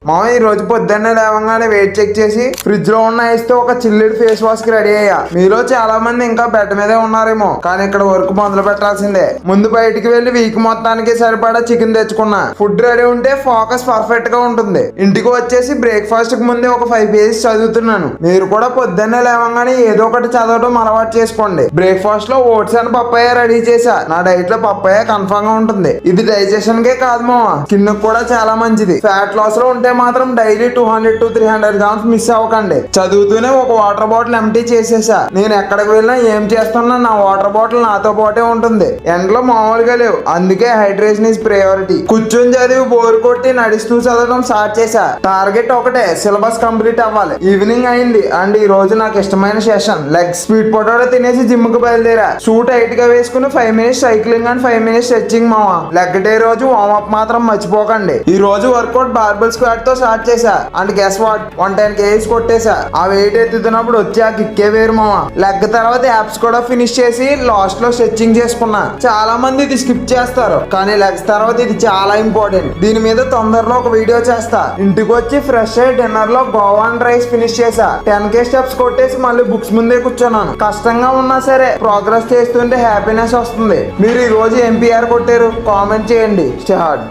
మా ఈ రోజు పొద్దున్నే లేవగానే వెయిట్ చెక్ చేసి ఫ్రిడ్జ్ లో ఉన్న ఐస్ తో ఒక చిల్లుడు ఫేస్ వాష్ కి రెడీ అయ్యా. మీలో చాలా మంది ఇంకా బెడ్ మీదే ఉన్నారేమో, కానీ ఇక్కడ వర్క్ మొదలు పెట్టాల్సిందే. ముందు బయటికి వెళ్లి వీక్ మొత్తానికి సరిపడా చికెన్ తెచ్చుకున్నా. ఫుడ్ రెడీ ఉంటే ఫోకస్ పర్ఫెక్ట్ గా ఉంటుంది. ఇంటికి వచ్చేసి బ్రేక్ఫాస్ట్ కి ముందే ఒక 5 పేజెస్ చదువుతున్నాను. మీరు కూడా పొద్దున్నే లేవగానే ఏదో ఒకటి చదవడం అలవాటు చేసుకోండి. బ్రేక్ఫాస్ట్ లో ఓట్స్ అండ్ పప్పాయ రెడీ చేశా. నా డైట్ లో పప్పాయ కన్ఫర్మ్ గా ఉంటుంది. ఇది డైజెషన్ కే కాదు మావా, స్కిన్ కూడా చాలా మంచిది. ఫ్యాట్ లాస్ లో ఉంటే మాత్రం డైలీ 200 to 300 గ్రామ్స్ మిస్ అవ్వకండి. చదువుతూనే ఒక వాటర్ బాటిల్ ఎంటీ చేసేసా. నేను ఎక్కడికి వెళ్ళినా ఏం చేస్తున్నా నా వాటర్ బాటిల్ నాతో పాటే ఉంటుంది. ఎండలో మామూలుగా లేవు, అందుకే హైడ్రేషన్ ఇస్ ప్రయారిటీ. కూర్చొని చదివి బోర్ కొట్టి నడుస్తూ చదవడం స్టార్ట్ చేశా. టార్గెట్ ఒకటే, సిలబస్ కంప్లీట్ అవ్వాలి. ఈవినింగ్ అయింది అండ్ ఈ రోజు నాకు ఇష్టమైన సెషన్ లెగ్ స్వీట్ పొటాటో తినేసి జిమ్ కు బయలుదేరా. షూట్ టైట్ గా వేసుకుని 5 minutes cycling and 5 minutes stretching మావా. లెగ్ డే రోజు వార్మప్ మాత్రం మర్చిపోకండి. ఈ రోజు వర్కౌట్ బార్బెల్ స్క్వాట్ తో స్టార్ట్ చేశా అండ్ గెస్ వాట్, 110 kgs కొట్టేశా. ఆ వెయిట్ ఎత్తుతున్నప్పుడు వచ్చి ఆ కిక్కే వేరు మావా. లెగ్ తర్వాత యాప్స్ కూడా ఫినిష్ చేసి లాస్ట్ లో స్ట్రెచింగ్ చేసుకున్నా. చాలా మంది ఇది స్కిప్ చేస్తారు, కానీ లెగ్స్ తర్వాత ఇది చాలా ఇంపార్టెంట్. దీని మీద తొందరలో ఒక వీడియో చేస్తా. ఇంటికి వచ్చి ఫ్రెష్ అయ్యి డిన్నర్ లో గోవాన్ రైస్ ఫినిష్ చేశా. 10k స్టెప్స్ కొట్టేసి మళ్ళీ బుక్స్ ముందే కూర్చున్నాను. కష్టంగా ఉన్నా సరే ప్రోగ్రెస్ చేస్తుంటే హ్యాపీనెస్ వస్తుంది. మీరు ఈ రోజు ఎంపీఆర్ కొట్టారు? కామెంట్ చేయండి. Stay hard.